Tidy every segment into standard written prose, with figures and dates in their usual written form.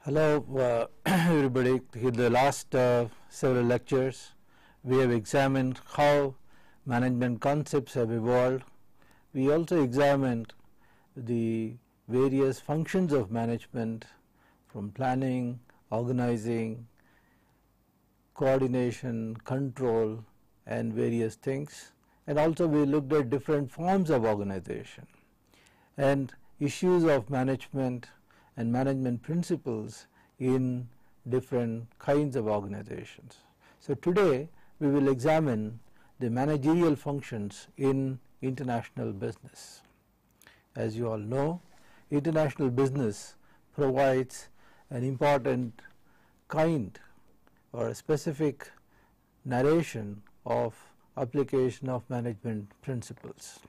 Hello everybody. In the last several lectures we have examined how management concepts have evolved. We also examined the various functions of management, from planning, organizing, coordination, control and various things, and also we looked at different forms of organization and issues of management and management principles in different kinds of organizations. So today we will examine the managerial functions in international business. As you all know, international business provides an important kind or a specific narration of application of management principles.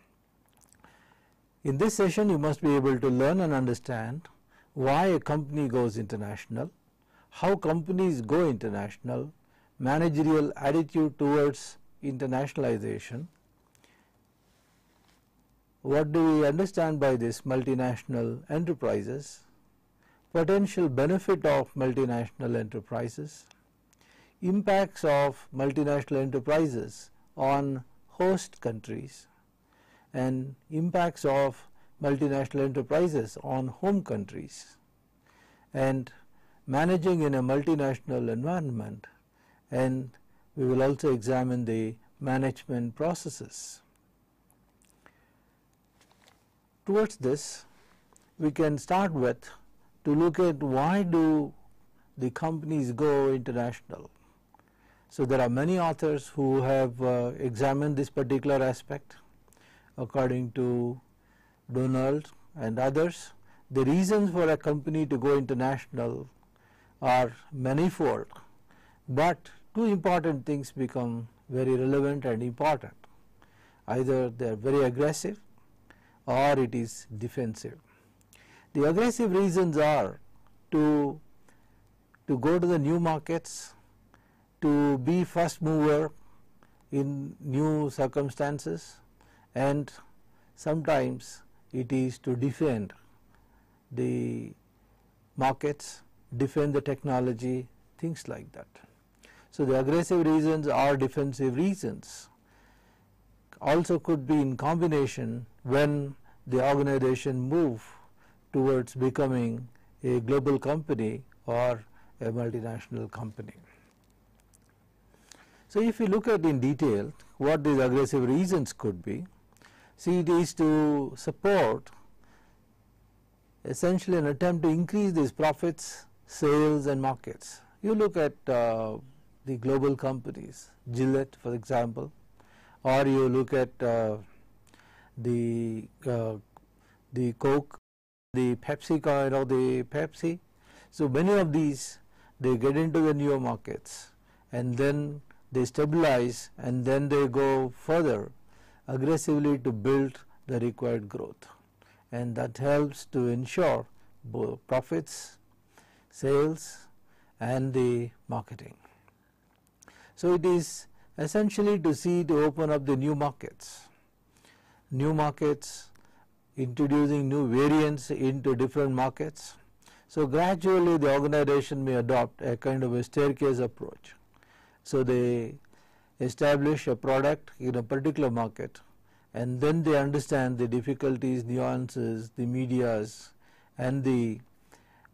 In this session you must be able to learn and understand why a company goes international, how companies go international, managerial attitude towards internationalization, what do we understand by this multinational enterprises, potential benefit of multinational enterprises, impacts of multinational enterprises on host countries, and impacts of multinational enterprises on home countries, and managing in a multinational environment, and we will also examine the management processes. Towards this we can start with to look at why do the companies go international. So there are many authors who have examined this particular aspect. According to Donald and others, the reasons for a company to go international are manifold, but two important things become very relevant and important. Either they are very aggressive or it is defensive. The aggressive reasons are to go to the new markets, to be first mover in new circumstances, and sometimes it is to defend the markets, defend the technology, things like that. So the aggressive reasons or defensive reasons also could be in combination when the organization move towards becoming a global company or a multinational company. So if you look at in detail what these aggressive reasons could be, see, it is to support essentially an attempt to increase these profits, sales and markets. You look at the global companies, Gillette for example, or you look at the Coke, the Pepsi, the Pepsi. So many of these, they get into the newer markets and then they stabilize and then they go further aggressively to build the required growth, and that helps to ensure both profits, sales and the marketing. So it is essentially to see to open up the new markets, introducing new variants into different markets. So gradually the organization may adopt a kind of a staircase approach. So they establish a product in a particular market and then they understand the difficulties, nuances, the medias and the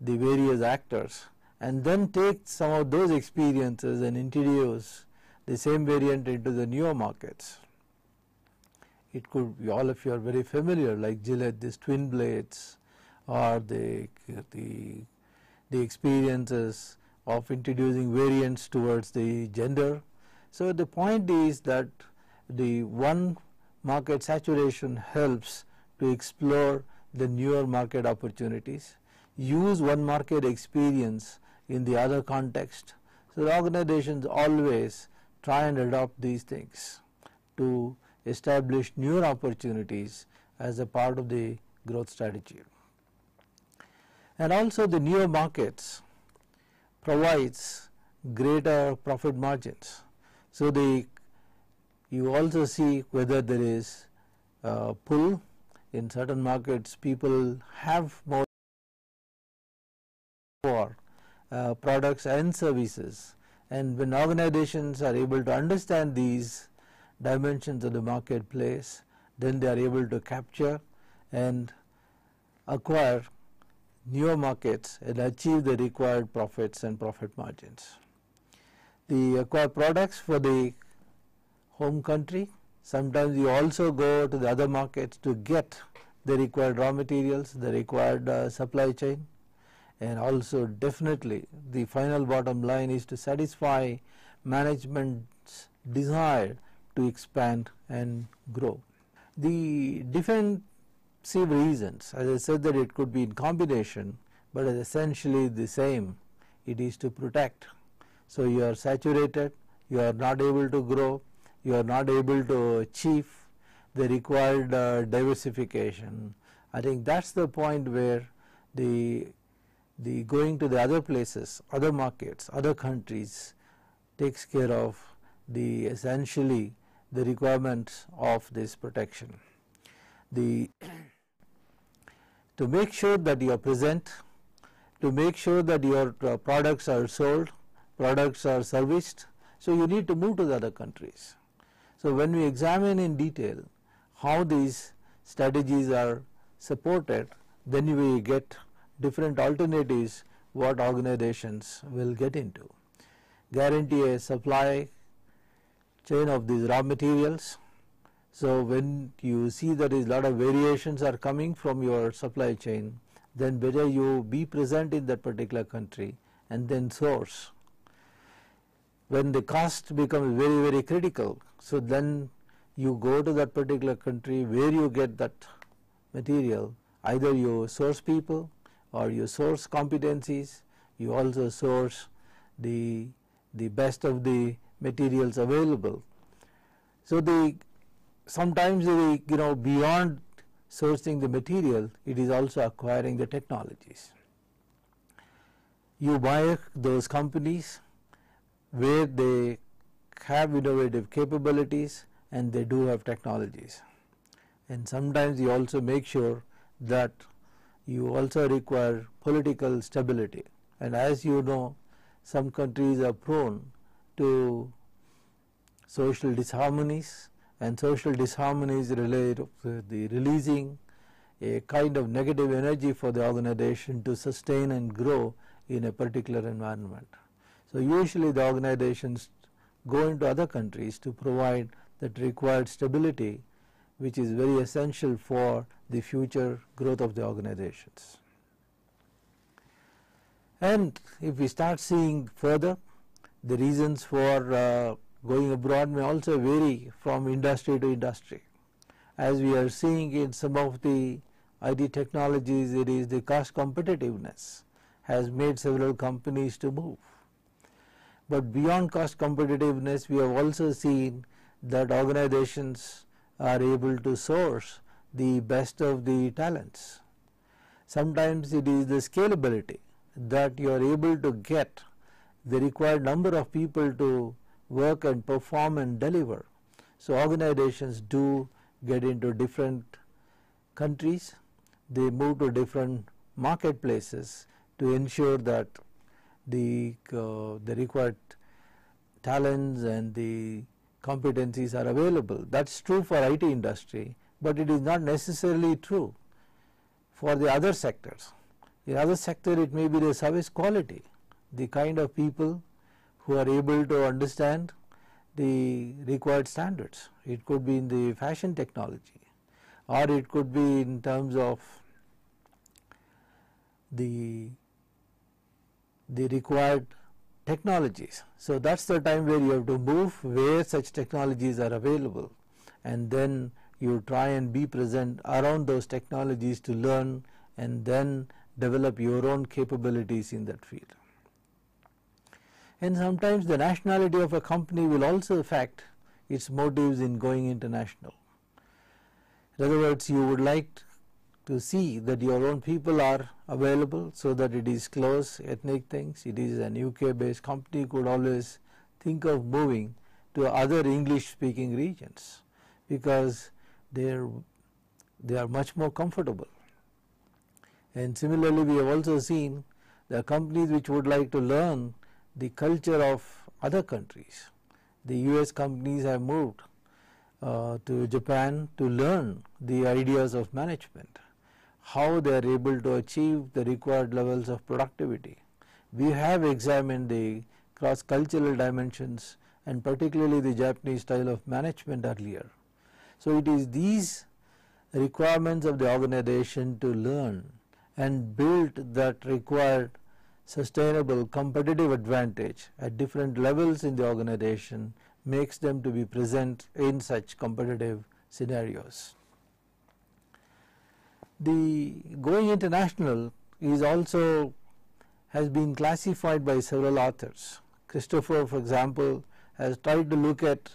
various actors, and then take some of those experiences and introduce the same variant into the newer markets. It could be, all of you are very familiar, like Gillette, these twin blades, or the experiences of introducing variants towards the gender. So the point is that the one market saturation helps to explore the newer market opportunities, use one market experience in the other context. So the organizations always try and adopt these things to establish newer opportunities as a part of the growth strategy. And also the newer markets provides greater profit margins. So you also see whether there is pull. In certain markets people have more for products and services. And when organizations are able to understand these dimensions of the marketplace, then they are able to capture and acquire newer markets and achieve the required profits and profit margins. The acquired products for the home country, sometimes you also go to the other markets to get the required raw materials, the required supply chain, and also definitely the final bottom line is to satisfy management's desire to expand and grow. The defensive reasons, as I said, that it could be in combination, but is essentially the same. It is to protect. So you are saturated, you are not able to grow, you are not able to achieve the required diversification. I think that's the point where the going to the other places, other markets, other countries takes care of the essentially the requirements of this protection. To make sure that you are present, to make sure that your products are sold, products are serviced, so you need to move to the other countries. So when we examine in detail how these strategies are supported, then we get different alternatives what organizations will get into. Guarantee a supply chain of these raw materials. So when you see that a lot of variations are coming from your supply chain, then better you be present in that particular country and then source. When the cost becomes very, very critical, so then you go to that particular country where you get that material, either you source people or you source competencies, you also source the best of the materials available. So sometimes beyond sourcing the material, it is also acquiring the technologies. You buy those companies where they have innovative capabilities and they do have technologies. And sometimes you also make sure that you also require political stability. And as you know, some countries are prone to social disharmonies, and social disharmonies relate to the releasing a kind of negative energy for the organization to sustain and grow in a particular environment. So usually the organizations go into other countries to provide that required stability, which is very essential for the future growth of the organizations. And if we start seeing further, the reasons for going abroad may also vary from industry to industry. As we are seeing in some of the IT technologies, it is the cost competitiveness has made several companies to move. But beyond cost competitiveness, we have also seen that organizations are able to source the best of the talents. Sometimes it is the scalability that you are able to get the required number of people to work and perform and deliver. So organizations do get into different countries, they move to different marketplaces to ensure that the required talents and the competencies are available. That's true for IT industry, but it is not necessarily true for the other sectors. In other sector, it may be the service quality, the kind of people who are able to understand the required standards. It could be in the fashion technology, or it could be in terms of the required technologies. So that's the time where you have to move where such technologies are available, and then you try and be present around those technologies to learn and then develop your own capabilities in that field. And sometimes the nationality of a company will also affect its motives in going international. In other words, you would like to see that your own people are available, so that it is close ethnic things. It is an UK based company, could always think of moving to other English speaking regions because they are much more comfortable. And similarly, we have also seen There are companies which would like to learn the culture of other countries. The US companies have moved to Japan to learn the ideas of management, how they are able to achieve the required levels of productivity. We have examined the cross-cultural dimensions and particularly the Japanese style of management earlier. So it is these requirements of the organization to learn and build that required sustainable competitive advantage at different levels in the organization makes them to be present in such competitive scenarios. The going international is also has been classified by several authors. Christopher, for example, has tried to look at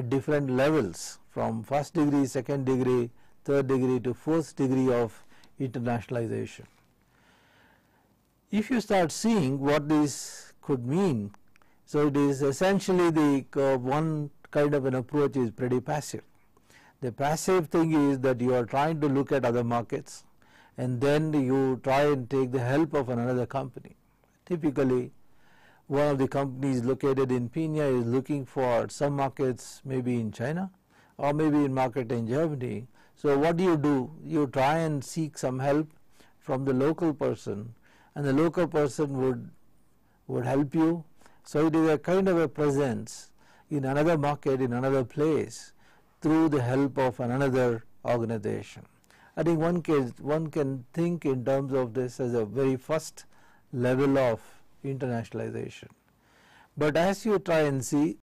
different levels from first degree, second degree, third degree to fourth degree of internationalization. If you start seeing what this could mean, so it is essentially the one kind of an approach is pretty passive. The passive thing is that you are trying to look at other markets and then you try and take the help of another company. Typically, one of the companies located in Pina is looking for some markets maybe in China or maybe in market in Germany. So what do? You try and seek some help from the local person, and the local person would help you. So it is a kind of a presence in another market, in another place, through the help of another organization. I think one can think in terms of this as a very first level of internationalization. But as you try and see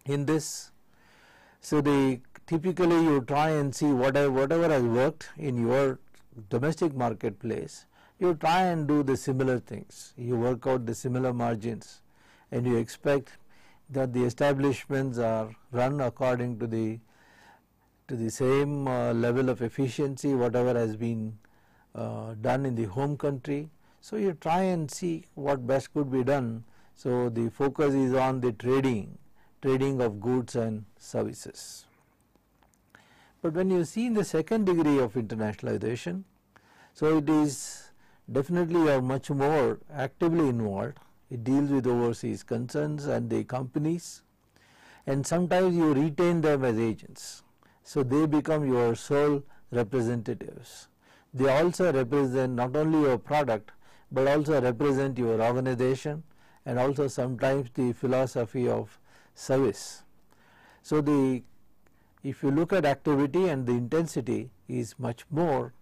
in this, so typically you try and see whatever has worked in your domestic marketplace, you try and do the similar things. You work out the similar margins and you expect that the establishments are run according to the same level of efficiency, whatever has been done in the home country. So you try and see what best could be done. So the focus is on the trading of goods and services. But when you see in the second degree of internationalization, so it is definitely you are much more actively involved. It deals with overseas concerns and the companies, and sometimes you retain them as agents. So they become your sole representatives. They also represent not only your product but also represent your organization and also sometimes the philosophy of service. So if you look at activity and the intensity is much more,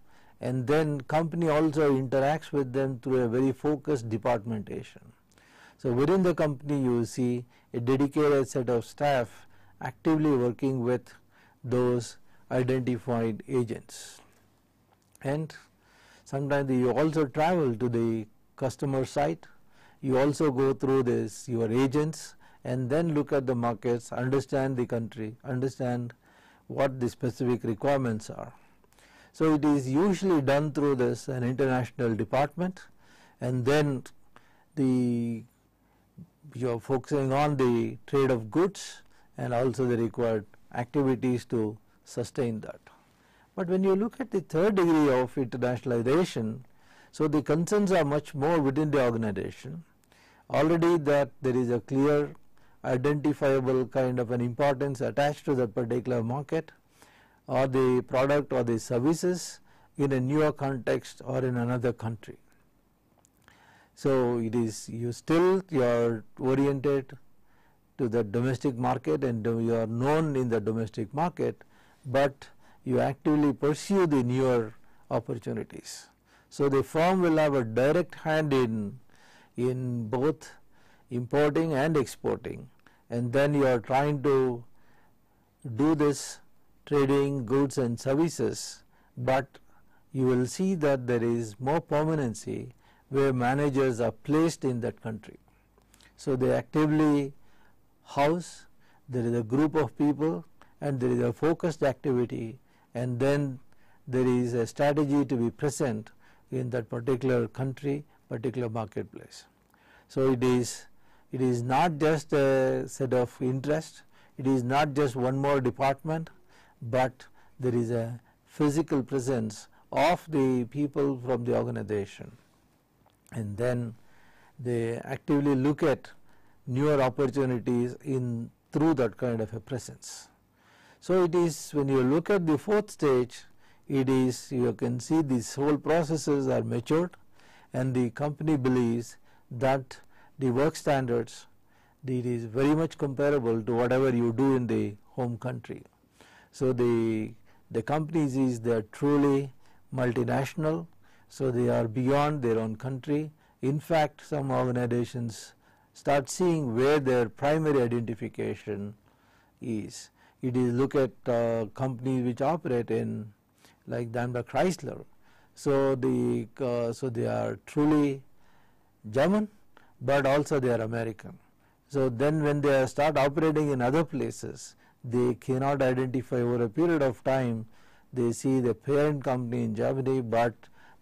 and then company also interacts with them through a very focused departmentation. So within the company you will see a dedicated set of staff actively working with those identified agents. And sometimes you also travel to the customer site, you also go through this your agents and then look at the markets, understand the country, understand what the specific requirements are. So it is usually done through this an international department, and then you are focusing on the trade of goods and also the required activities to sustain that. But when you look at the third degree of internationalization, so the concerns are much more within the organization. Already that there is a clear identifiable kind of an importance attached to that particular market or the product or the services in a newer context or in another country. So it is you are oriented to the domestic market and you are known in the domestic market, but you actively pursue the newer opportunities. So the firm will have a direct hand in both importing and exporting, and then you are trying to do this trading goods and services, but you will see that there is more permanency where managers are placed in that country. So they actively house, there is a group of people and there is a focused activity, and then there is a strategy to be present in that particular country, particular marketplace. So it is not just a set of interest, it is not just one more department, but there is a physical presence of the people from the organization. and then they actively look at newer opportunities through that kind of a presence. So it is, when you look at the fourth stage, it is, you can see these whole processes are matured, and the company believes that the work standards, it is very much comparable to whatever you do in the home country. So the companies is, they are truly multinational, so they are beyond their own country. In fact, some organizations start seeing where their primary identification is. It is, look at companies which operate in like Daimler Chrysler. So they are truly German, but also they are American. So then when they start operating in other places, they cannot identify over a period of time. They see the parent company in Germany, but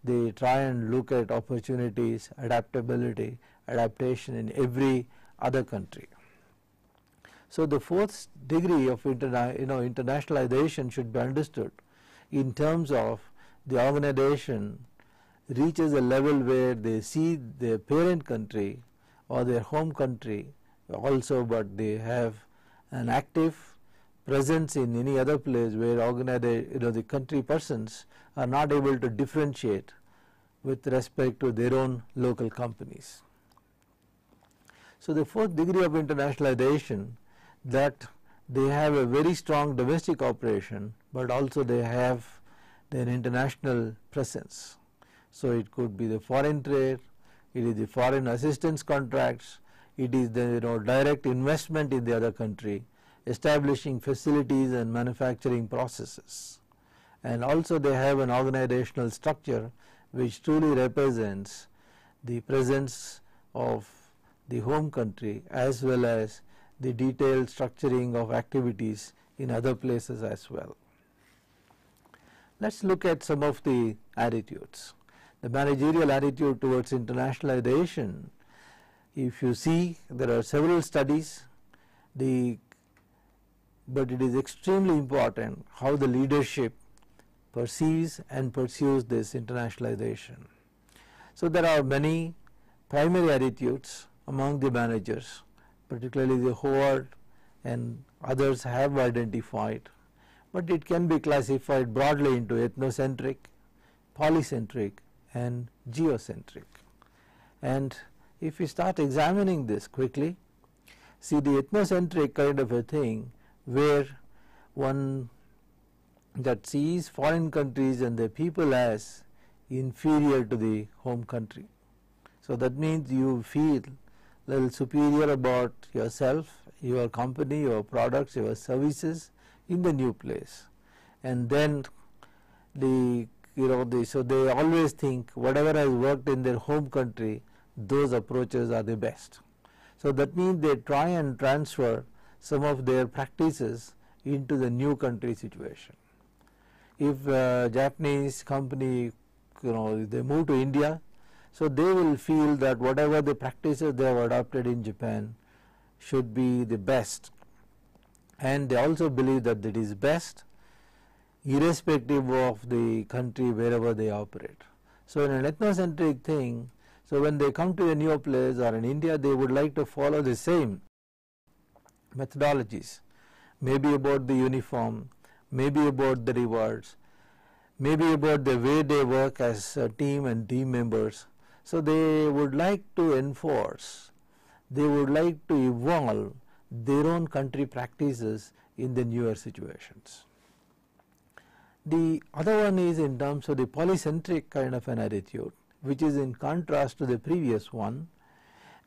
they try and look at opportunities, adaptation in every other country. So the fourth degree of internationalization should be understood in terms of the organization reaches a level where they see their parent country or their home country also, but they have an active presence in any other place where the country persons are not able to differentiate with respect to their own local companies. So the fourth degree of internationalization, that they have a very strong domestic operation, but also they have their international presence. So it could be the foreign trade, it is the foreign assistance contracts, it is the direct investment in the other country, establishing facilities and manufacturing processes. And also they have an organizational structure which truly represents the presence of the home country as well as the detailed structuring of activities in other places as well. Let us look at some of the attitudes. The managerial attitude towards internationalization, if you see, there are several studies, but it is extremely important how the leadership perceives and pursues this internationalization. So there are many primary attitudes among the managers, particularly the Howard and others have identified, but it can be classified broadly into ethnocentric, polycentric and geocentric. And if we start examining this quickly, see the ethnocentric kind of a thing where one that sees foreign countries and their people as inferior to the home country. So that means you feel a little superior about yourself, your company, your products, your services in the new place. And then so they always think whatever has worked in their home country, those approaches are the best. So that means they try and transfer some of their practices into the new country situation. If a Japanese company, they move to India, so they will feel that whatever the practices they have adopted in Japan should be the best, and they also believe that it is best irrespective of the country wherever they operate. So in an ethnocentric thing, so when they come to a new place or in India, they would like to follow the same methodologies, maybe about the uniform, maybe about the rewards, maybe about the way they work as a team and team members. So they would like to enforce, they would like to evolve their own country practices in the newer situations. The other one is in terms of the polycentric kind of an attitude, which is in contrast to the previous one.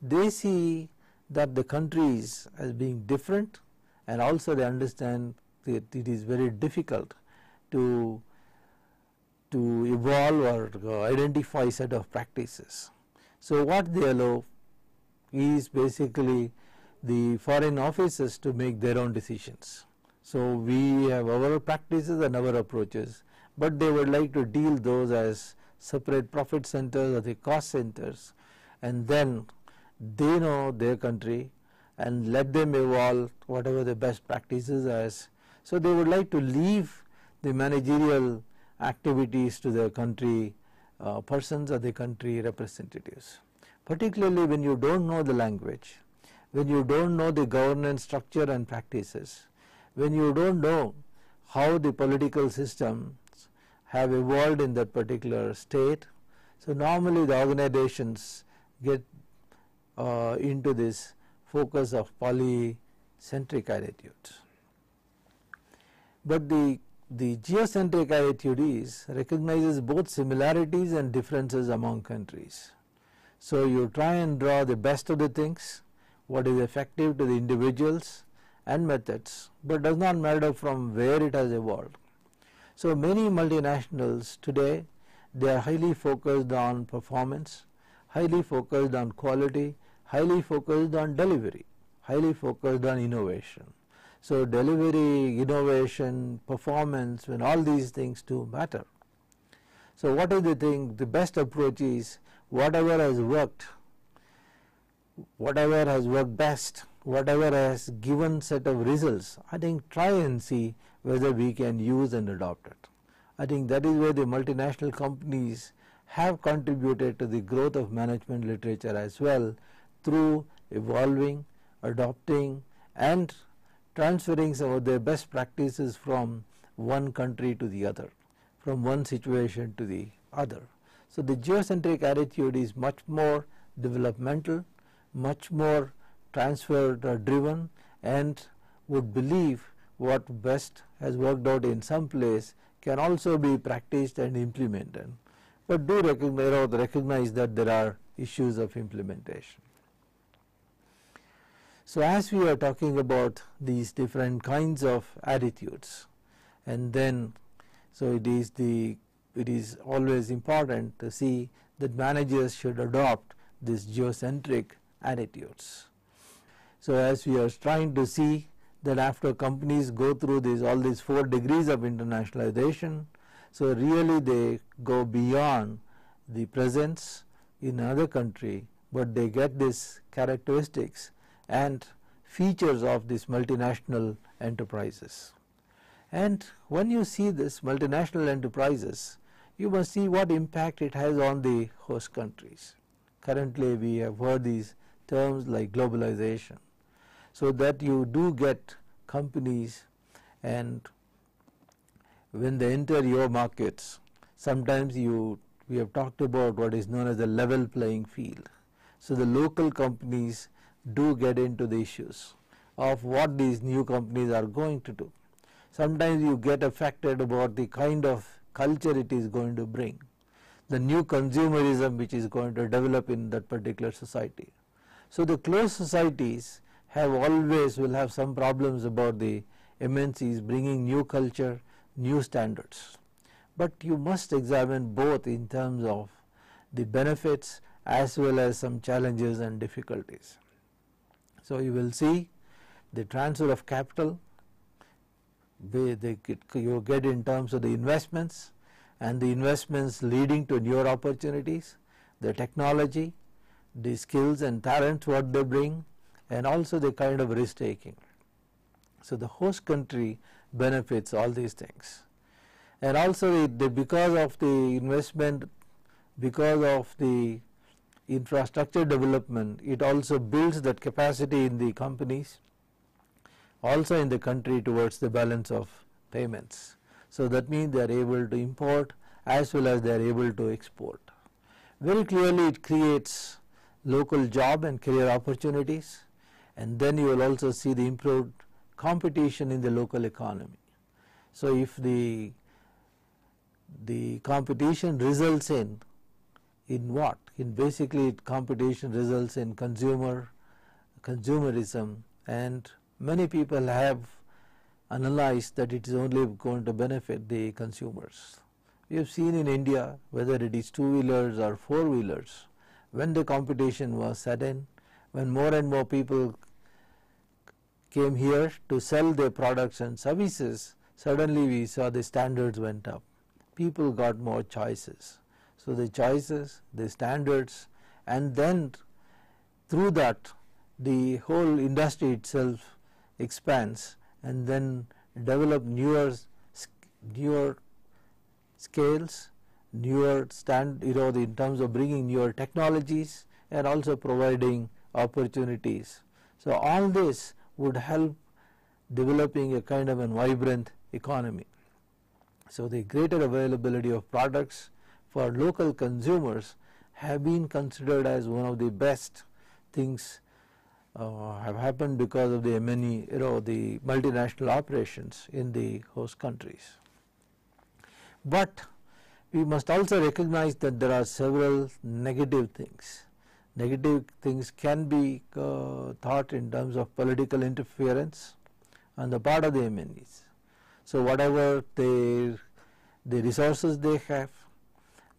They see that the countries as being different, and also they understand that it is very difficult to evolve or identify set of practices. So what they allow is basically the foreign offices to make their own decisions. So we have our practices and our approaches, but they would like to deal those as separate profit centers or the cost centers, and then they know their country and let them evolve whatever the best practices as. So they would like to leave the managerial activities to their country persons or the country representatives. Particularly when you don't know the language, when you don't know the governance structure and practices, when you don't know how the political systems have evolved in that particular state. So normally the organizations get into this focus of polycentric attitudes. But the geocentric attitude recognizes both similarities and differences among countries. So you try and draw the best of the things, what is effective to the individuals and methods, but does not matter from where it has evolved. So many multinationals today, they are highly focused on performance, highly focused on quality, highly focused on delivery, highly focused on innovation. So delivery, innovation, performance, when all these things do matter. So what is the thing? The best approach is whatever has worked best, whatever has given set of results, I think try and see whether we can use and adopt it. I think that is where the multinational companies have contributed to the growth of management literature as well, through evolving, adopting and transferring some of their best practices from one country to the other, from one situation to the other. So the geocentric attitude is much more developmental, much more transfer driven, and would believe what best has worked out in some place can also be practiced and implemented. But do recognize that there are issues of implementation. So as we are talking about these different kinds of attitudes, and then so it is always important to see that managers should adopt these geocentric attitudes. So as we are trying to see that after companies go through all these 4 degrees of internationalization, so really they go beyond the presence in another country, but they get these characteristics and features of these multinational enterprises. And when you see this multinational enterprises, you must see what impact it has on the host countries. Currently we have heard these terms like globalization, so that you do get companies, and when they enter your markets, sometimes we have talked about what is known as the level playing field. So the local companies do get into the issues of what these new companies are going to do. Sometimes you get affected about the kind of culture it is going to bring, the new consumerism which is going to develop in that particular society. So the closed societies will have some problems about the MNCs bringing new culture, new standards. But you must examine both in terms of the benefits as well as some challenges and difficulties. So you will see the transfer of capital, you get in terms of the investments, and the investments leading to newer opportunities, the technology, the skills and talents what they bring, and also the kind of risk taking. So the host country benefits all these things, and also because of the investment, because of the infrastructure development, it also builds that capacity in the companies, also in the country, towards the balance of payments. So that means they are able to import as well as they are able to export. Very clearly it creates local job and career opportunities, and then you will also see the improved competition in the local economy. So if the competition results in what? In basically competition results in consumerism, and many people have analyzed that it is only going to benefit the consumers. We have seen in India, whether it is two-wheelers or four-wheelers, when the competition was set in, when more and more people came here to sell their products and services, suddenly we saw the standards went up. People got more choices. So the choices, the standards, and then through that the whole industry itself expands and then develop newer scales, newer in terms of bringing newer technologies and also providing opportunities. So all this would help developing a kind of a vibrant economy. So the greater availability of products for local consumers have been considered as one of the best things have happened because of the many the multinational operations in the host countries. But we must also recognize that there are several negative things. Negative things can be thought in terms of political interference on the part of the MNEs. So whatever the resources they have,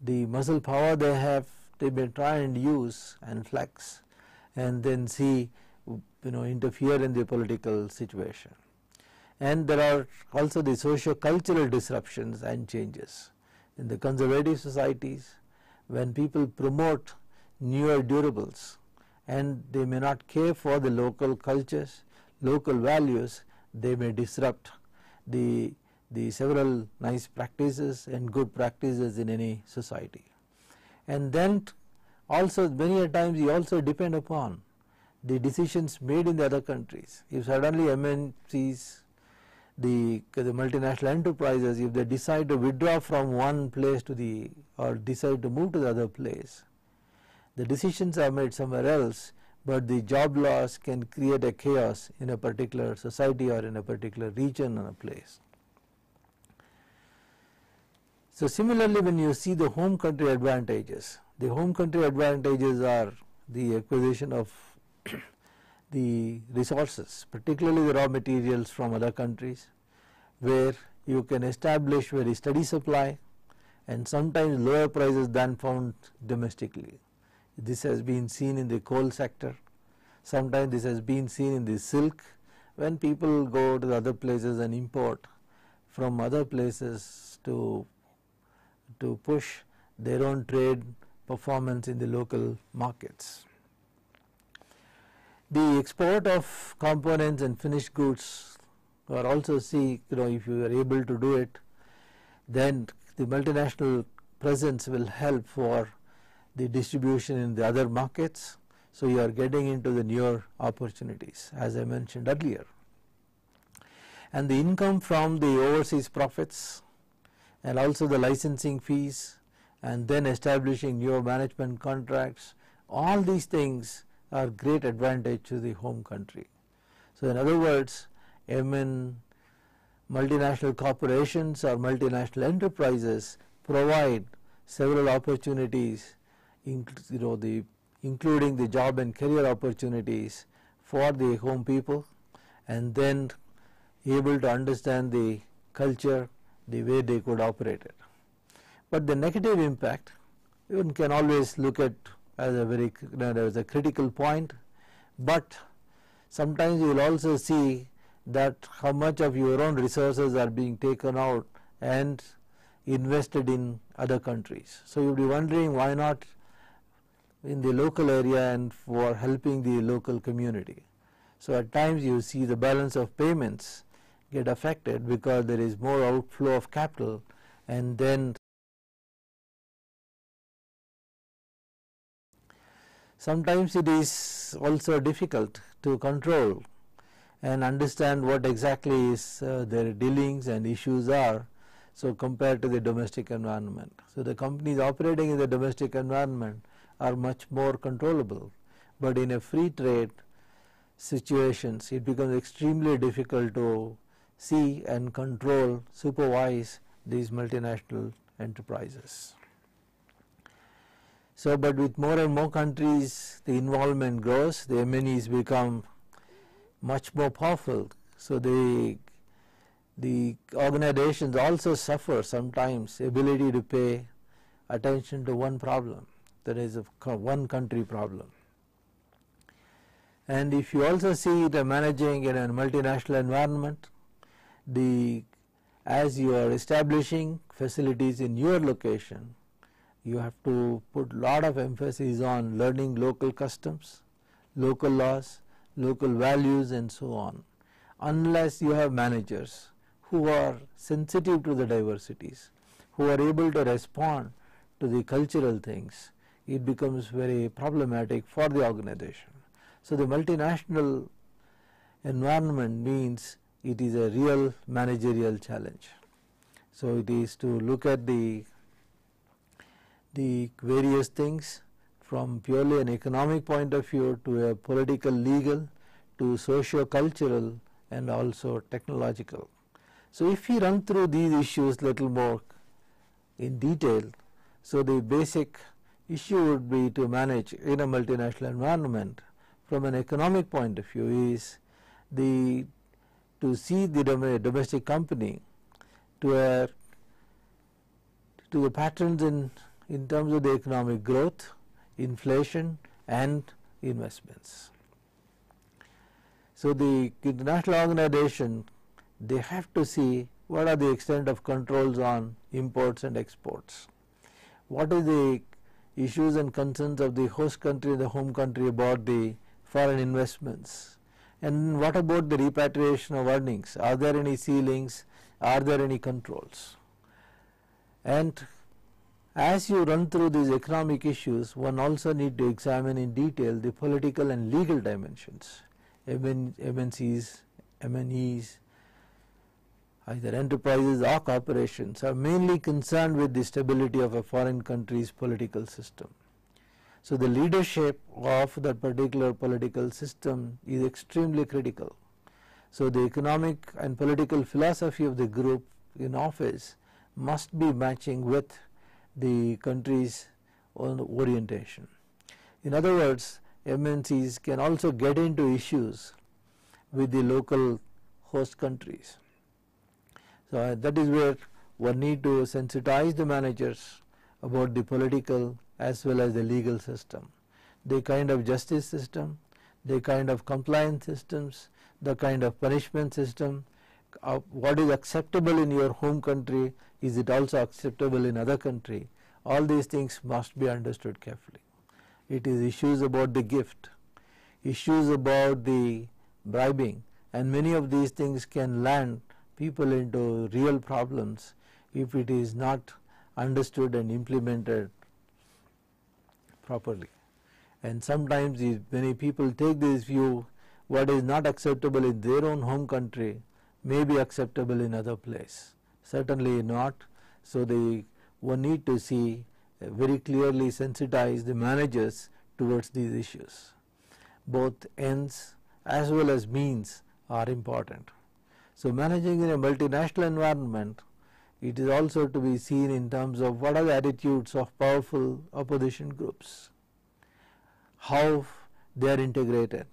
the muscle power they have, they may try and use and flex and then see interfere in the political situation. And there are also the socio-cultural disruptions and changes. In the conservative societies, when people promote newer durables and they may not care for the local cultures, local values, they may disrupt the several nice practices and good practices in any society. And then also many a times you also depend upon the decisions made in the other countries. If suddenly MNCs, the multinational enterprises, if they decide to withdraw from one place to or decide to move to the other place, the decisions are made somewhere else, but the job loss can create a chaos in a particular society or in a particular region or a place. So similarly, when you see the home country advantages, the home country advantages are the acquisition of the resources, particularly the raw materials from other countries, where you can establish very steady supply and sometimes lower prices than found domestically. This has been seen in the coal sector. Sometimes this has been seen in the silk, when people go to the other places and import from other places to push their own trade performance in the local markets. The export of components and finished goods are also if you are able to do it, then the multinational presence will help for the distribution in the other markets. So you are getting into the newer opportunities, as I mentioned earlier. And the income from the overseas profits and also the licensing fees and then establishing newer management contracts, all these things are great advantage to the home country. So in other words, multinational corporations or multinational enterprises provide several opportunities, including the job and career opportunities for the home people, and then able to understand the culture, the way they could operate it. But the negative impact, one can always look at as a critical point, but sometimes you will also see that how much of your own resources are being taken out and invested in other countries. So you will be wondering, why not in the local area and for helping the local community. So at times you see the balance of payments get affected because there is more outflow of capital, and then sometimes it is also difficult to control and understand what exactly is their dealings and issues are, so compared to the domestic environment. So the companies operating in the domestic environment are much more controllable, but in a free trade situations it becomes extremely difficult to see and control, supervise these multinational enterprises. So, but with more and more countries the involvement grows, the MNEs become much more powerful. So the organizations also suffer sometimes ability to pay attention to one problem, that is a one country problem. And if you also see the managing in a multinational environment, as you are establishing facilities in your location, you have to put lot of emphasis on learning local customs, local laws, local values and so on, unless you have managers who are sensitive to the diversities, who are able to respond to the cultural things, it becomes very problematic for the organization. So the multinational environment means it is a real managerial challenge. So it is to look at the various things from purely an economic point of view to a political, legal, to socio-cultural and also technological. So if we run through these issues little more in detail, so the basic issue would be to manage in a multinational environment from an economic point of view is to see the domestic company to the patterns in terms of the economic growth, inflation and investments. So the international organization, they have to see what are the extent of controls on imports and exports. What is the issues and concerns of the host country and the home country about the foreign investments, and what about the repatriation of earnings? Are there any ceilings? Are there any controls? And as you run through these economic issues, one also need to examine in detail the political and legal dimensions. MNCs, MNEs, either enterprises or corporations, are mainly concerned with the stability of a foreign country's political system. So the leadership of that particular political system is extremely critical. So the economic and political philosophy of the group in office must be matching with the country's own orientation. In other words, MNCs can also get into issues with the local host countries. So that is where one need to sensitize the managers about the political as well as the legal system, the kind of justice system, the kind of compliance systems, the kind of punishment system, what is acceptable in your home country, is it also acceptable in other country? All these things must be understood carefully. It is issues about the gift, issues about the bribing, and many of these things can land people into real problems if it is not understood and implemented properly. And sometimes many people take this view, what is not acceptable in their own home country may be acceptable in other place. Certainly not. So one need to see very clearly sensitize the managers towards these issues. Both ends as well as means are important. So managing in a multinational environment, it is also to be seen in terms of what are the attitudes of powerful opposition groups, how they are integrated,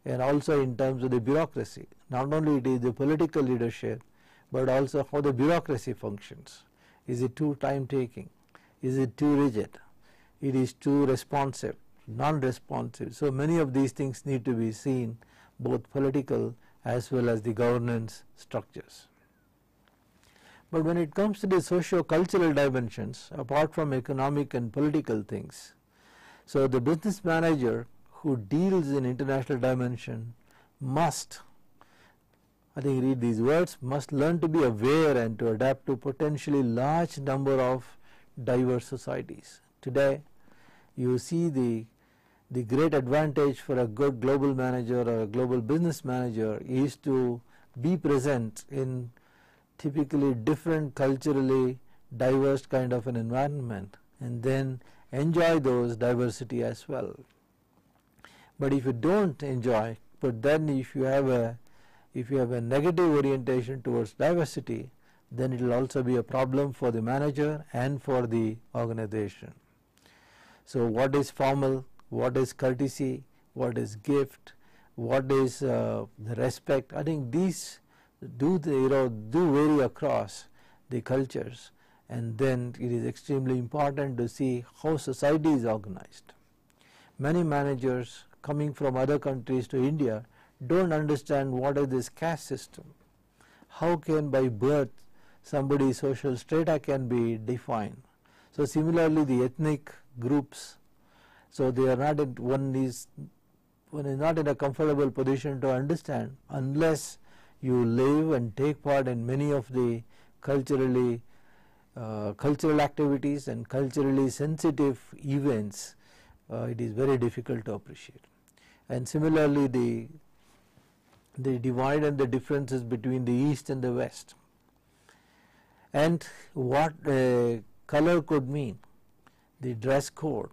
and also in terms of the bureaucracy. Not only it is the political leadership, but also how the bureaucracy functions. Is it too time taking? Is it too rigid? It is too responsive, non-responsive. So many of these things need to be seen, both political as well as the governance structures. But when it comes to the socio-cultural dimensions, apart from economic and political things, so the business manager who deals in international dimension must, I think read these words, must learn to be aware and to adapt to potentially large number of diverse societies. Today you see the great advantage for a good global manager or a global business manager is to be present in typically different culturally diverse kind of an environment and then enjoy those diversity as well. But if you don't enjoy, but then if you have a negative orientation towards diversity, then it will also be a problem for the manager and for the organization. So what is formal, what is courtesy, what is gift, what is the respect, I think these do vary across the cultures, and then it is extremely important to see how society is organized. Many managers coming from other countries to India don't understand what is this caste system. How can by birth somebody's social strata can be defined. So similarly the ethnic groups, so they are not one is not in a comfortable position to understand unless you live and take part in many of the culturally cultural activities and culturally sensitive events, it is very difficult to appreciate. And similarly, the divide and the differences between the East and the West, and what color could mean, the dress code,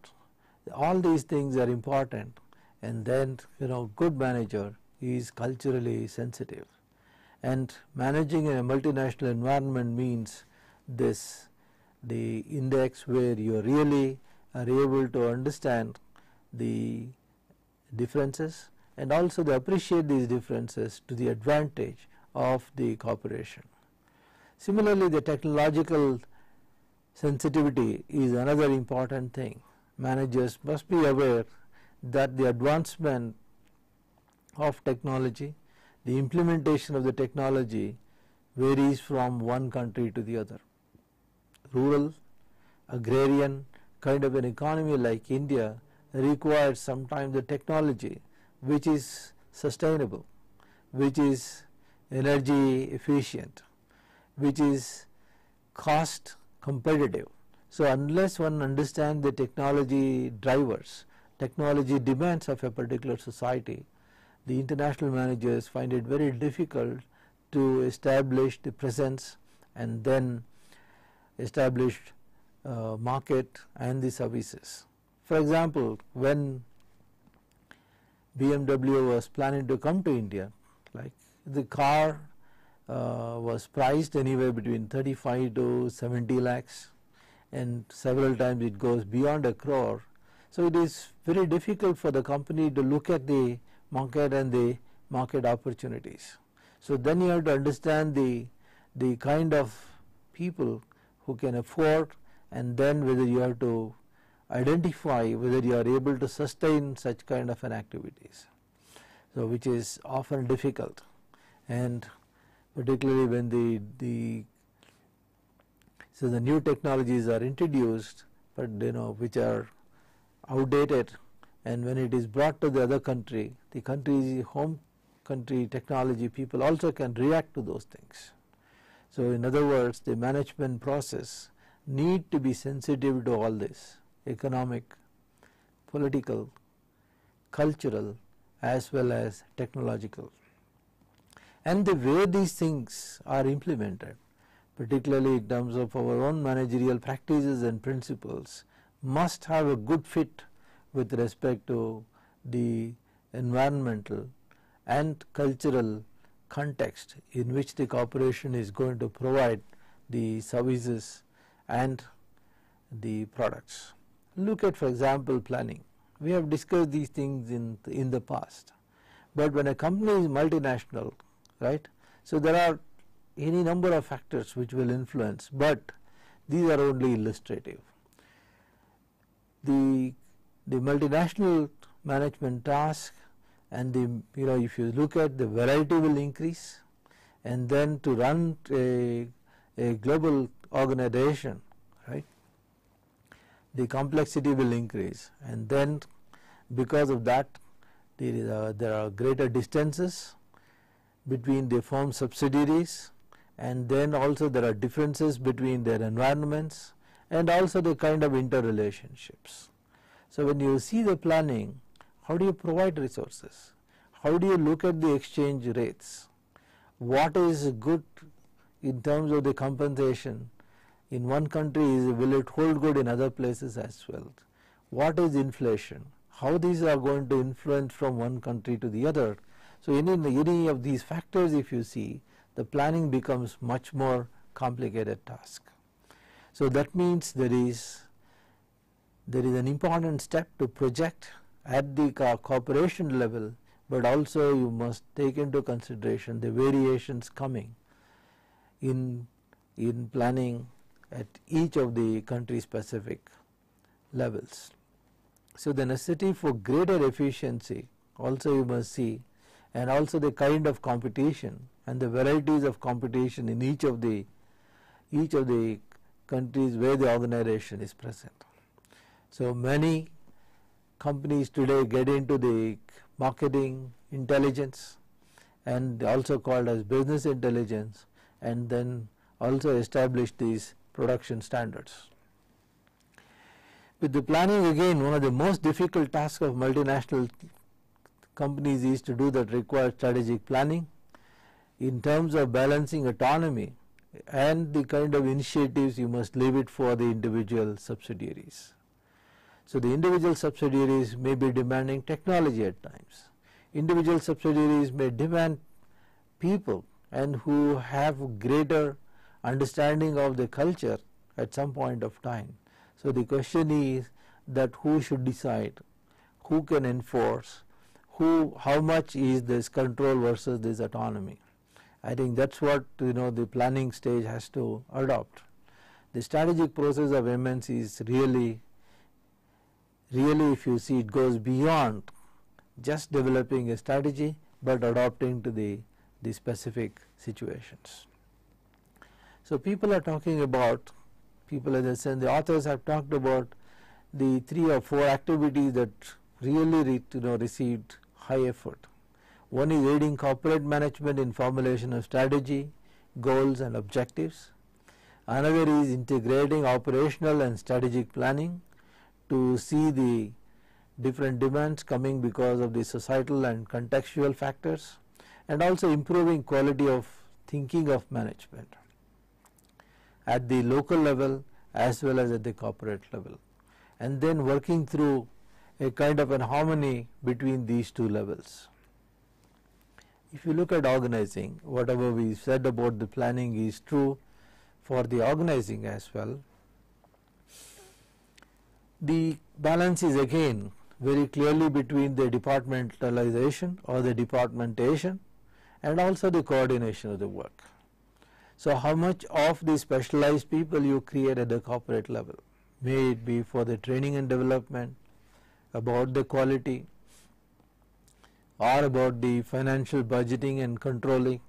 all these things are important. And then, good manager is culturally sensitive, and managing in a multinational environment means this, the index where you really are able to understand the differences and also they appreciate these differences to the advantage of the corporation. Similarly, the technological sensitivity is another important thing. Managers must be aware that the advancement of technology, the implementation of the technology varies from one country to the other. Rural, agrarian kind of an economy like India requires sometimes the technology which is sustainable, which is energy efficient, which is cost competitive. So unless one understands the technology drivers, technology demands of a particular society, the international managers find it very difficult to establish the presence and then establish market and the services. For example, when BMW was planning to come to India, like the car was priced anywhere between 35 to 70 lakhs, and several times it goes beyond a crore. So it is very difficult for the company to look at the market and the market opportunities. So then you have to understand the kind of people who can afford, and then whether you have to identify whether you are able to sustain such kind of an activities. So which is often difficult, and particularly when the new technologies are introduced, but which are outdated, and when it is brought to the other country, the country's home country technology people also can react to those things. So in other words, the management process need to be sensitive to all this, economic, political, cultural as well as technological. And the way these things are implemented, particularly in terms of our own managerial practices and principles, must have a good fit with respect to the environmental and cultural context in which the corporation is going to provide the services and the products. Look at, for example, planning. We have discussed these things in the past, but when a company is multinational, right, so there are any number of factors which will influence, but these are only illustrative. The multinational management task and if you look at the variety will increase, and then to run a global organization, right, the complexity will increase, and then because of that there are greater distances between the firm subsidiaries, and then also there are differences between their environments and also the kind of interrelationships. So when you see the planning, how do you provide resources? How do you look at the exchange rates? What is good in terms of the compensation in one country, will it hold good in other places as well? What is inflation? How these are going to influence from one country to the other? So any of these factors, if you see, the planning becomes much more complicated task. So that means there is an important step to project at the corporation level, but also you must take into consideration the variations coming in planning at each of the country specific levels. So the necessity for greater efficiency also you must see, and also the kind of competition and the varieties of competition in each of the countries where the organization is present. So many companies today get into the marketing intelligence and also called as business intelligence, and then also establish these production standards. With the planning, again, one of the most difficult tasks of multinational companies is to do that requires strategic planning in terms of balancing autonomy and the kind of initiatives you must leave it for the individual subsidiaries. So the individual subsidiaries may be demanding technology at times. Individual subsidiaries may demand people and who have greater understanding of the culture at some point of time. So the question is that who should decide, who can enforce, how much is this control versus this autonomy. I think that's what the planning stage has to adopt. The strategic process of MNC is really if you see, it goes beyond just developing a strategy but adopting to the specific situations. So people are talking about, as I said, the authors have talked about the 3 or 4 activities that really received high effort. One is aiding corporate management in formulation of strategy, goals and objectives. Another is integrating operational and strategic planning to see the different demands coming because of the societal and contextual factors, and also improving quality of thinking of management at the local level as well as at the corporate level, and then working through a kind of an harmony between these 2 levels. If you look at organizing, whatever we said about the planning is true for the organizing as well. The balance is again very clearly between the departmentalization or the departmentation and also the coordination of the work. So how much of the specialized people you create at the corporate level, may it be for the training and development, about the quality, or about the financial budgeting and controlling.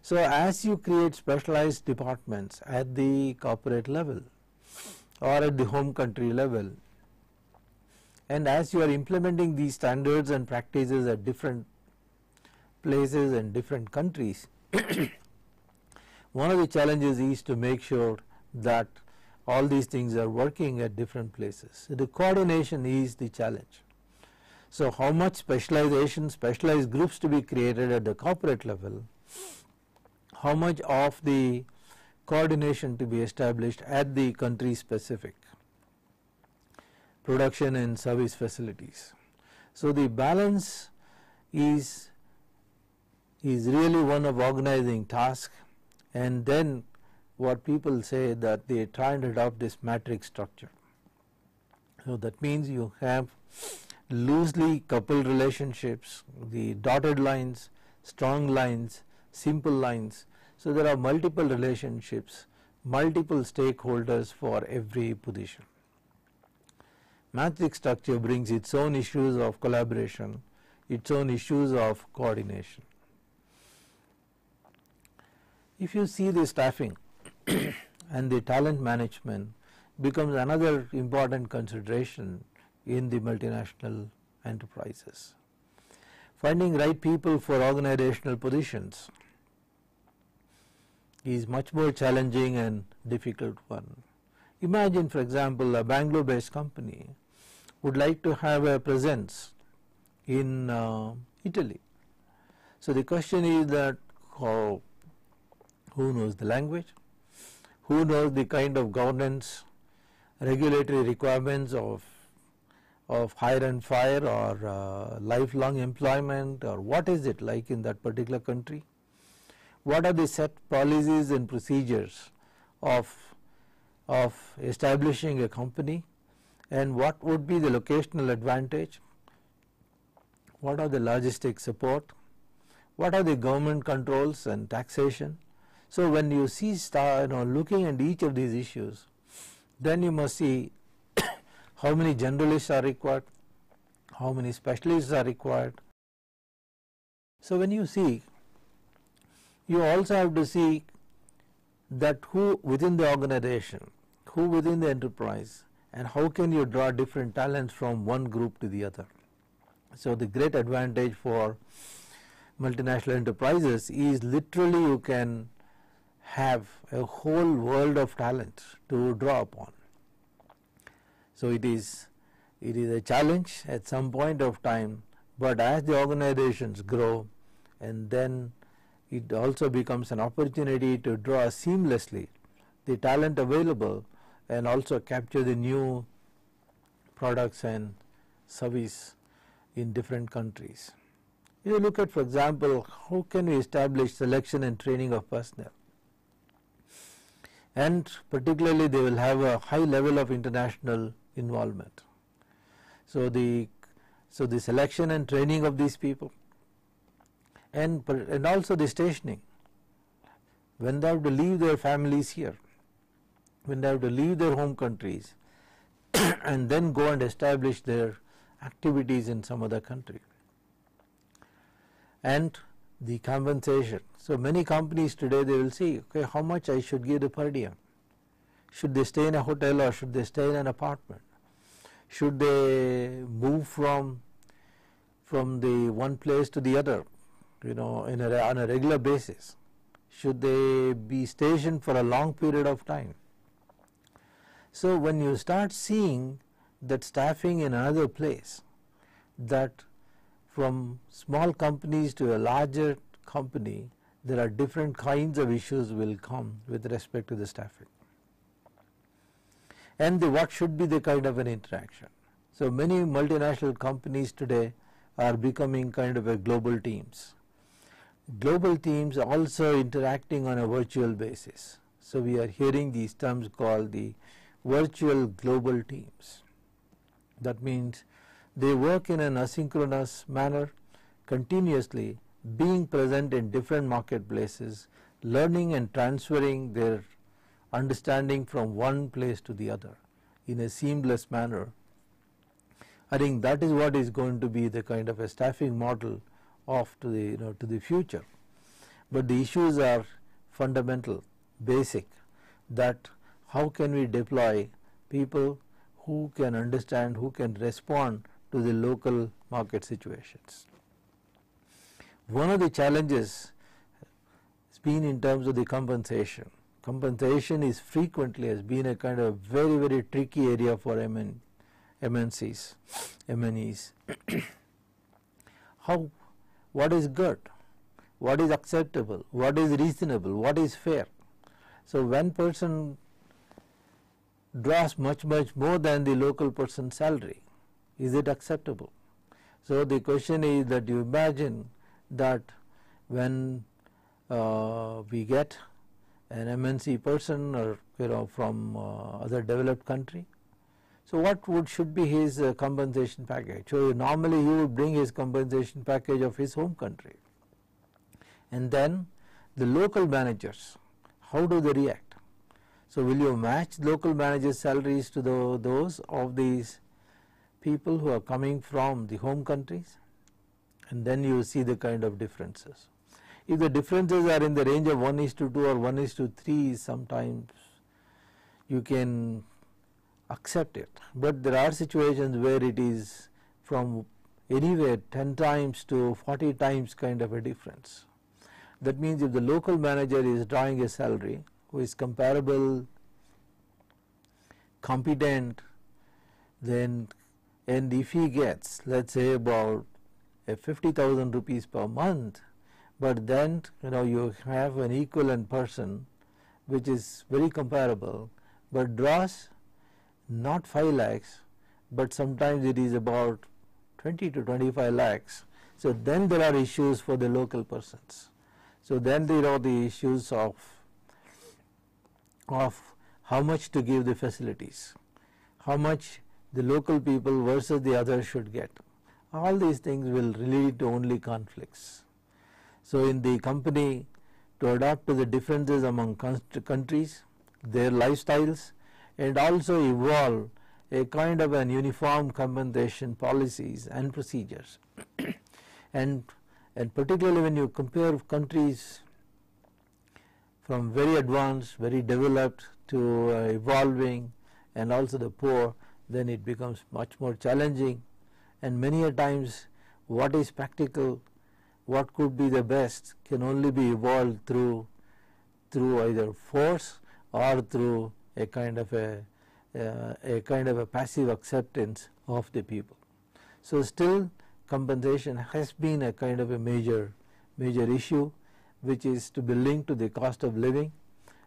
So as you create specialized departments at the corporate level or at the home country level, and as you are implementing these standards and practices at different places and different countries, one of the challenges is to make sure that all these things are working at different places. So the coordination is the challenge. So how much specialization, specialized groups to be created at the corporate level, how much of the coordination to be established at the country specific production and service facilities. So the balance is really one of organizing task, and then what people say that they try and adopt this matrix structure. So that means you have loosely coupled relationships, the dotted lines, strong lines, simple lines. So there are multiple relationships, multiple stakeholders for every position. Matrix structure brings its own issues of collaboration, its own issues of coordination. If you see the staffing and the talent management becomes another important consideration in the multinational enterprises. Finding right people for organizational positions is much more challenging and difficult one. Imagine, for example, a Bangalore based company would like to have a presence in Italy. So the question is that who knows the language, who knows the kind of governance, regulatory requirements of hire and fire or lifelong employment, or what is it like in that particular country? What are the set policies and procedures of establishing a company, and what would be the locational advantage? What are the logistic support? What are the government controls and taxation? So when you see looking at each of these issues, then you must see how many generalists are required, how many specialists are required. So when you see, you also have to see that who within the organization, who within the enterprise, and how can you draw different talents from one group to the other. So the great advantage for multinational enterprises is literally you can have a whole world of talent to draw upon. So it is a challenge at some point of time, but as the organizations grow, and then it also becomes an opportunity to draw seamlessly the talent available and also capture the new products and service in different countries. You look at, for example, how can we establish selection and training of personnel, and particularly they will have a high level of international involvement. So the selection and training of these people, and also the stationing, when they have to leave their families here, when they have to leave their home countries and then go and establish their activities in some other country, and the compensation. So many companies today, they will see, okay, how much I should give the per diem. Should they stay in a hotel or should they stay in an apartment? Should they move from the one place to the other, on a regular basis? Should they be stationed for a long period of time? So when you start seeing that staffing in another place, that from small companies to a larger company, there are different kinds of issues will come with respect to the staffing. And what should be the kind of an interaction? So many multinational companies today are becoming kind of a global teams. Global teams are also interacting on a virtual basis. So we are hearing these terms called the virtual global teams. That means they work in an asynchronous manner, continuously being present in different marketplaces, learning and transferring their understanding from one place to the other in a seamless manner. I think that is what is going to be the kind of a staffing model of to the future. But the issues are fundamental, basic, that how can we deploy people who can understand, who can respond to the local market situations. One of the challenges has been in terms of the compensation. Compensation is frequently has been a kind of very, very tricky area for MNCs, MNEs. What is good? What is acceptable? What is reasonable? What is fair? So one person draws much more than the local person's salary. Is it acceptable? So the question is that you imagine that when we get an MNC person or from other developed country, so what should be his compensation package? So normally he would bring his compensation package of his home country, and then the local managers, how do they react? So will you match local managers' salaries to those of these people who are coming from the home countries? And then you see the kind of differences. If the differences are in the range of 1:2 or 1:3, sometimes you can accept it. But there are situations where it is from anywhere 10 times to 40 times kind of a difference. That means if the local manager is drawing a salary who is comparable, competent, then, and if he gets, let's say, about 50,000 rupees per month, but then you have an equivalent person which is very comparable but draws not 5 lakhs, but sometimes it is about 20 to 25 lakhs. So then there are issues for the local persons. So then there are the issues of how much to give the facilities, how much the local people versus the others should get. All these things will lead to only conflicts. So in the company, to adapt to the differences among countries, their lifestyles, and also evolve a kind of an uniform compensation policies and procedures. and particularly when you compare countries from very advanced, very developed to evolving, and also the poor, then it becomes much more challenging, and many a times what is practical, what could be the best, can only be evolved through through either force or through a kind of a passive acceptance of the people. So still compensation has been a kind of a major issue, which is to be linked to the cost of living,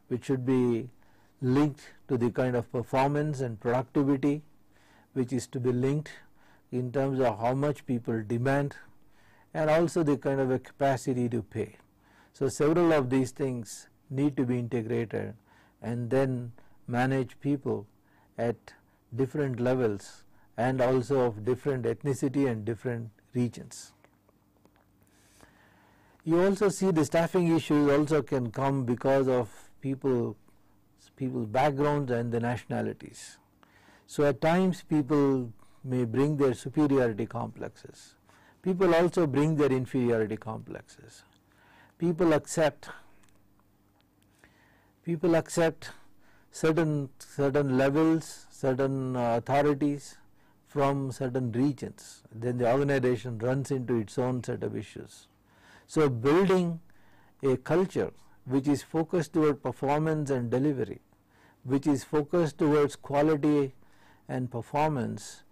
which should be linked to the kind of performance and productivity, which is to be linked in terms of how much people demand, and also the kind of a capacity to pay. So several of these things need to be integrated and then manage people at different levels and also of different ethnicity and different regions. You also see the staffing issues also can come because of people's backgrounds and the nationalities. So at times people may bring their superiority complexes. People also bring their inferiority complexes. People accept certain levels, certain authorities from certain regions. Then the organization runs into its own set of issues. So building a culture which is focused toward performance and delivery, which is focused towards quality and performance,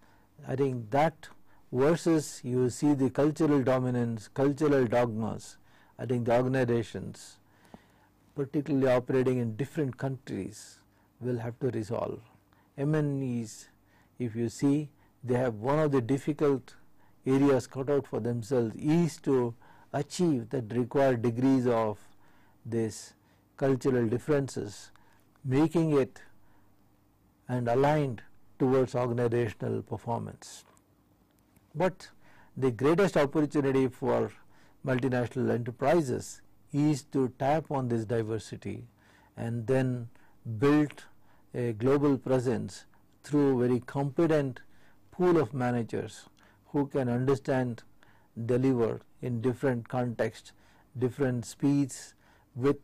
I think that versus you see the cultural dominance, cultural dogmas, I think the organizations, particularly operating in different countries, will have to resolve. MNEs, if you see, they have one of the difficult areas cut out for themselves is to achieve that required degrees of this cultural differences, making it and aligned towards organizational performance. But the greatest opportunity for multinational enterprises is to tap on this diversity and then build a global presence through very competent pool of managers who can understand, deliver in different contexts, different speeds with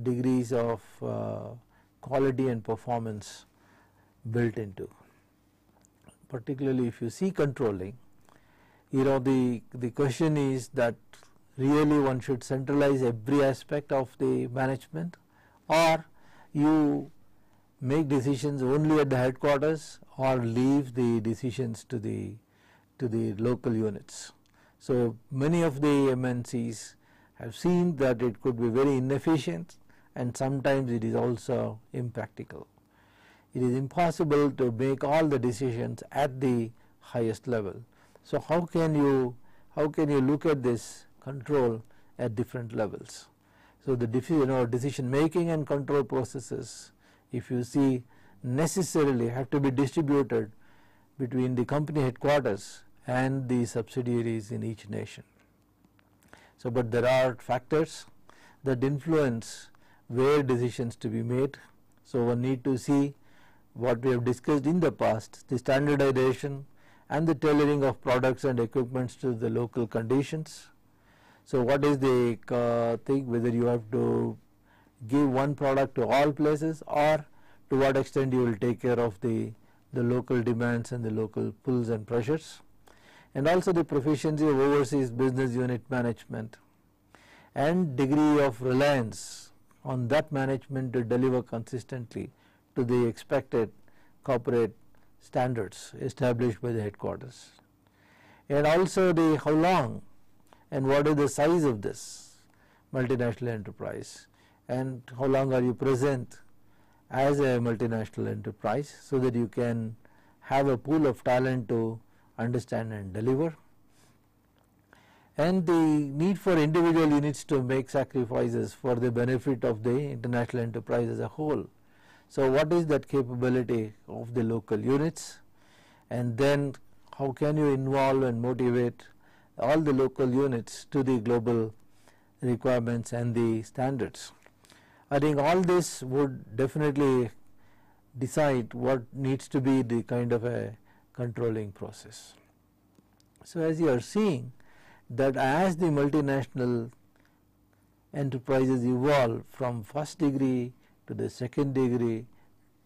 degrees of quality and performance built into. Particularly if you see controlling, the question is that really one should centralize every aspect of the management, or you make decisions only at the headquarters or leave the decisions to the local units. So many of the MNCs have seen that it could be very inefficient and sometimes it is also impractical. It is impossible to make all the decisions at the highest level. So how can you look at this control at different levels? So the decision making and control processes, if you see, necessarily have to be distributed between the company headquarters and the subsidiaries in each nation. So but there are factors that influence where decisions to be made. So one need to see what we have discussed in the past, the standardization and the tailoring of products and equipments to the local conditions. So what is the thing, whether you have to give one product to all places or to what extent you will take care of the local demands and the local pulls and pressures, and also the proficiency of overseas business unit management and degree of reliance on that management to deliver consistently to the expected corporate standards established by the headquarters, and also the how long and what is the size of this multinational enterprise and how long are you present as a multinational enterprise, so that you can have a pool of talent to understand and deliver, and the need for individual units to make sacrifices for the benefit of the international enterprise as a whole. So what is that capability of the local units, and then how can you involve and motivate all the local units to the global requirements and the standards. I think all this would definitely decide what needs to be the kind of a controlling process. So as you are seeing that as the multinational enterprises evolve from first degree to the second degree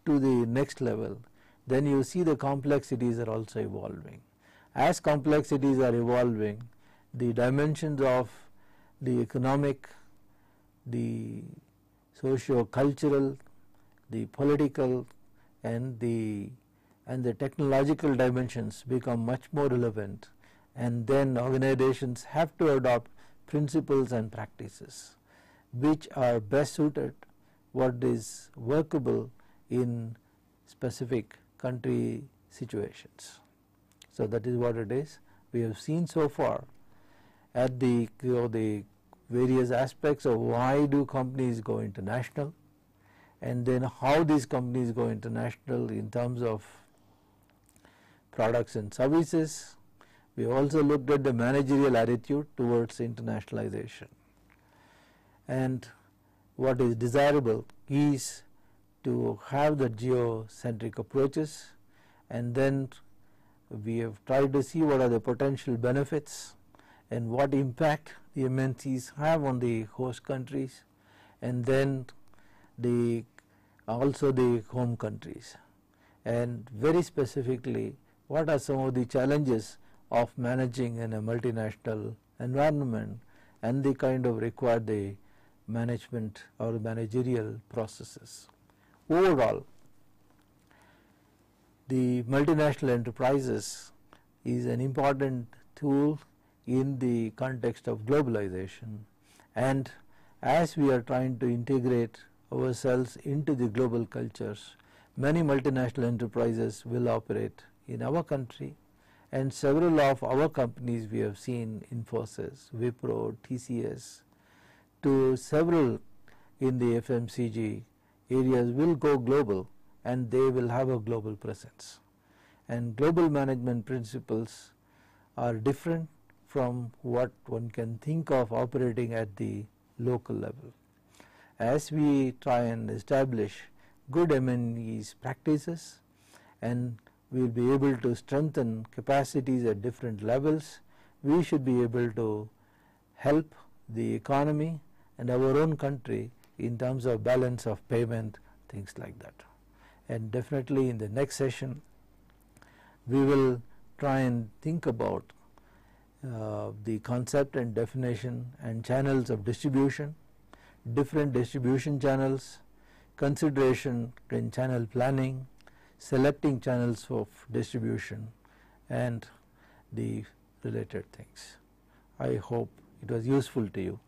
to the next level, then you see the complexities are also evolving. As complexities are evolving, the dimensions of the economic, the socio-cultural, the political, and the technological dimensions become much more relevant, and then organizations have to adopt principles and practices which are best suited what is workable in specific country situations. So that is what it is. We have seen so far at the various aspects of why do companies go international, and then how these companies go international in terms of products and services. We also looked at the managerial attitude towards internationalization, and what is desirable is to have the geocentric approaches, and then we have tried to see what are the potential benefits and what impact the MNCs have on the host countries, and then also the home countries, and very specifically what are some of the challenges of managing in a multinational environment and the kind of required the management or managerial processes. Overall, the multinational enterprises is an important tool in the context of globalization, and as we are trying to integrate ourselves into the global cultures, many multinational enterprises will operate in our country, and several of our companies we have seen, Infosys, Wipro, TCS, to several in the FMCG areas will go global, and they will have a global presence. And global management principles are different from what one can think of operating at the local level. As we try and establish good M&E's practices, and we will be able to strengthen capacities at different levels, we should be able to help the economy and our own country in terms of balance of payment, things like that. And definitely in the next session we will try and think about the concept and definition and channels of distribution, different distribution channels, consideration in channel planning, selecting channels of distribution, and the related things. I hope it was useful to you.